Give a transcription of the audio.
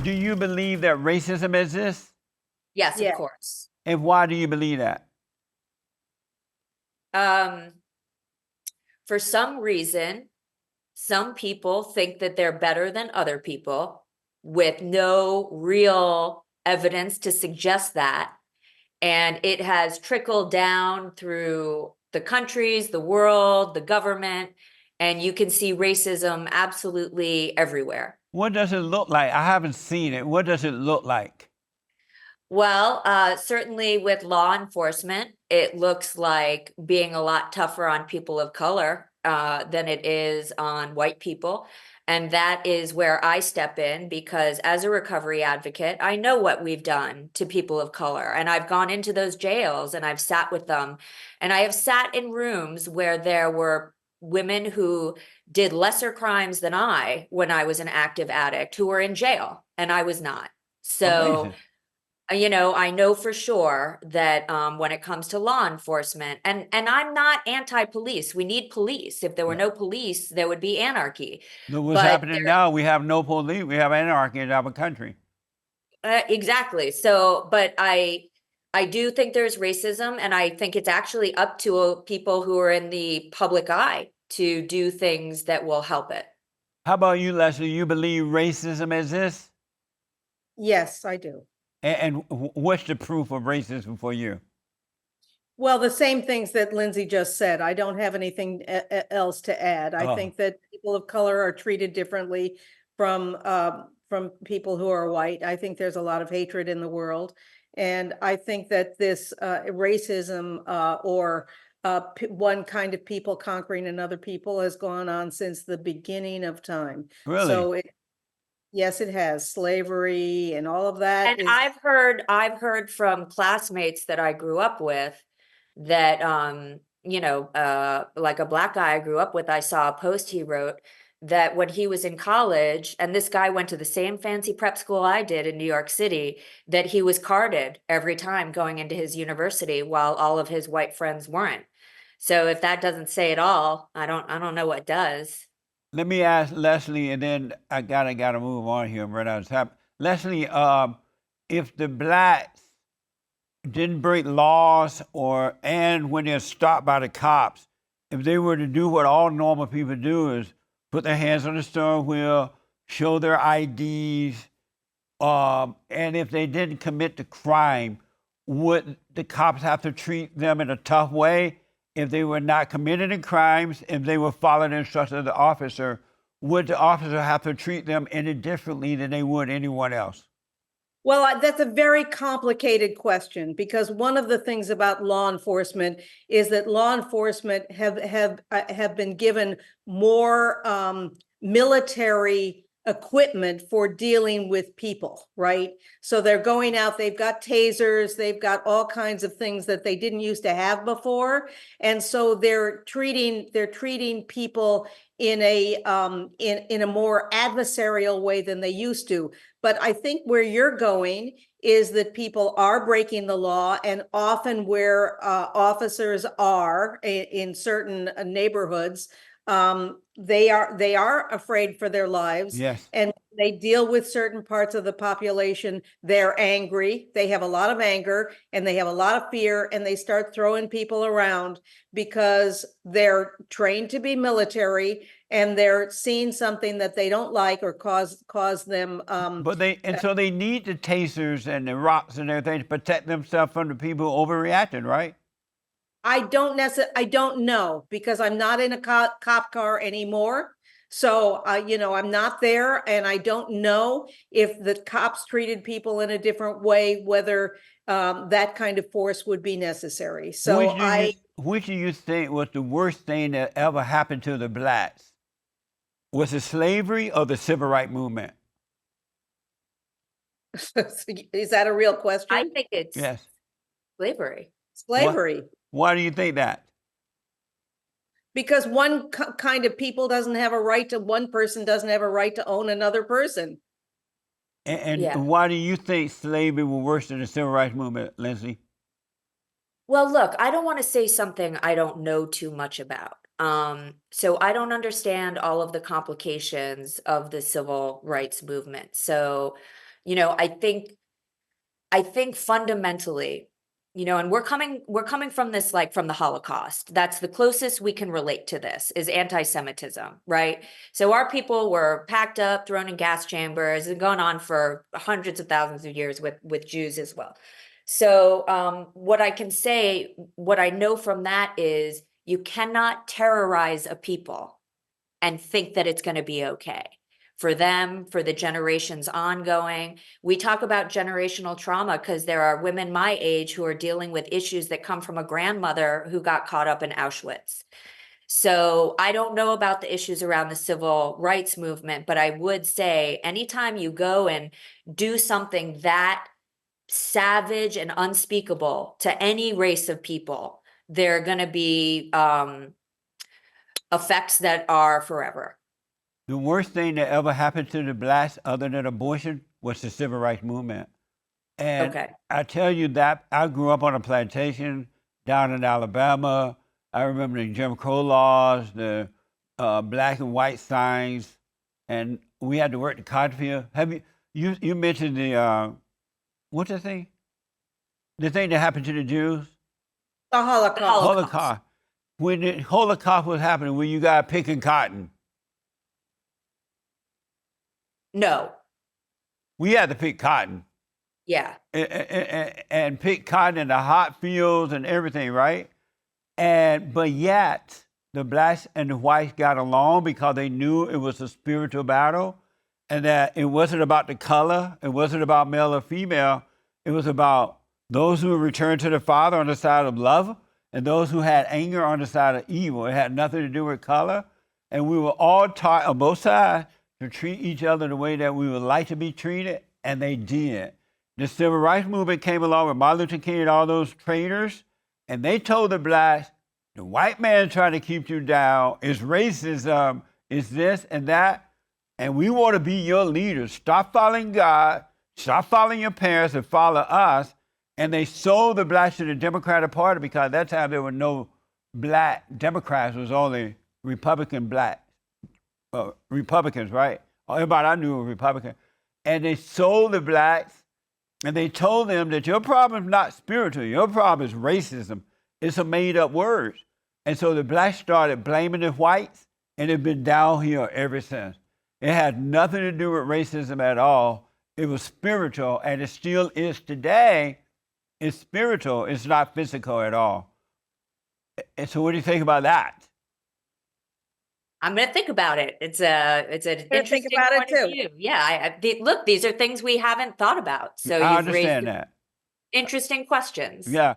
Do you believe that racism exists? Yes, Yeah. of course. And why do you believe that? For some reason, some people think that they're better than other people with no real evidence to suggest that. And it has trickled down through the countries, the world, the government, and you can see racism absolutely everywhere. What does it look like? I haven't seen it. What does it look like? Well, certainly with law enforcement, it looks like being a lot tougher on people of color than it is on white people. And that is where I step in because as a recovery advocate, I know what we've done to people of color. And I've gone into those jails and I've sat with them. And I have sat in rooms where there were women who did lesser crimes than I when I was an active addict who were in jail and I was not. So Amazing. I know for sure that when it comes to law enforcement, and I'm not anti-police. We need police. If there were no police, there would be anarchy. Look what's But happening now. We have no police. We have anarchy in our country. exactly. So, but I do think there's racism, and I think it's actually up to people who are in the public eye to do things that will help it. How about you, Leslie? You believe racism exists? Yes, I do. And what's the proof of racism for you? Well, the same things that Lindsey just said. I don't have anything else to add. I Oh. think that people of color are treated differently from people who are white. I think there's a lot of hatred in the world. And I think that this racism or one kind of people conquering another people has gone on since the beginning of time. Really? So yes, it has. Slavery and all of that. And I've heard from classmates that I grew up with that like a black guy I grew up with, I saw a post he wrote that when he was in college, and this guy went to the same fancy prep school I did in New York City, that he was carded every time going into his university while all of his white friends weren't. So if that doesn't say it all, I don't know what does. Let me ask Leslie, and then I gotta move on here. I'm right out of time. Leslie, if the blacks didn't break laws and when they're stopped by the cops, if they were to do what all normal people do is put their hands on the steering wheel, show their IDs, and if they didn't commit the crime, would the cops have to treat them in a tough way? If they were not committing the crimes, if they were following the instructions of the officer, would the officer have to treat them any differently than they would anyone else? Well, that's a very complicated question because one of the things about law enforcement is that law enforcement have been given more military equipment for dealing with people, right? So they're going out, they've got tasers, they've got all kinds of things that they didn't used to have before. And so they're treating people in a more adversarial way than they used to. But I think where you're going is that people are breaking the law, and often where officers are in certain neighborhoods, they are afraid for their lives. Yes. And they deal with certain parts of the population. They're angry. They have a lot of anger and they have a lot of fear, and they start throwing people around because they're trained to be military and they're seeing something that they don't like or cause them. So they need the tasers and the rocks and everything to protect themselves from the people overreacting, right? I don't know because I'm not in a cop car anymore. So, I'm not there, and I don't know if the cops treated people in a different way, whether that kind of force would be necessary. So Which do you think was the worst thing that ever happened to the blacks? Was it slavery or the civil rights movement? Is that a real question? I think it's Yes. slavery. Slavery. Why do you think that? Because one kind of people doesn't have a right to, one person doesn't have a right to own another person. And why do you think slavery was worse than the civil rights movement, Lindsey? Well, look, I don't want to say something I don't know too much about. So I don't understand all of the complications of the civil rights movement. So, You know, I think fundamentally, you know, and we're coming from this, like from the Holocaust. That's the closest we can relate to this, is anti-Semitism, right? So our people were packed up, thrown in gas chambers, and gone on for hundreds of thousands of years with Jews as well. So what I can say, what I know from that is you cannot terrorize a people and think that it's going to be okay for them, for the generations ongoing. We talk about generational trauma because there are women my age who are dealing with issues that come from a grandmother who got caught up in Auschwitz. So I don't know about the issues around the civil rights movement, but I would say anytime you go and do something that savage and unspeakable to any race of people, there are going to be effects that are forever. The worst thing that ever happened to the blacks other than abortion was the civil rights movement. And Okay. I tell you that I grew up on a plantation down in Alabama. I remember the Jim Crow laws, the black and white signs, and we had to work the cotton field. Have you mentioned the, what's the thing? The thing that happened to the Jews? The Holocaust. Holocaust. When the Holocaust was happening, when you got picking cotton, No. we had to pick cotton. Yeah. And pick cotton in the hot fields and everything, right? But yet the blacks and the whites got along because they knew it was a spiritual battle, and that it wasn't about the color, it wasn't about male or female, it was about those who returned to the Father on the side of love and those who had anger on the side of evil. It had nothing to do with color, and we were all taught on both sides to treat each other the way that we would like to be treated, and they did. The civil rights movement came along with Martin Luther King and all those traitors, and they told the blacks, the white man trying to keep you down, is racism, is this and that, and we want to be your leaders. Stop following God, stop following your parents, and follow us. And they sold the blacks to the Democratic Party because at that time there were no black Democrats, it was only Republican blacks. Republicans, right? Everybody I knew was Republican. And they sold the blacks, and they told them that your problem is not spiritual, your problem is racism. It's a made up word. And so the blacks started blaming the whites, and it's been downhill ever since. It had nothing to do with racism at all. It was spiritual, and it still is today. It's spiritual, it's not physical at all. And so what do you think about that? I'm going to think about it. It's an interesting think about it point of too. view. Yeah. Look, these are things we haven't thought about. So I you've raised understand that. interesting questions. Yeah.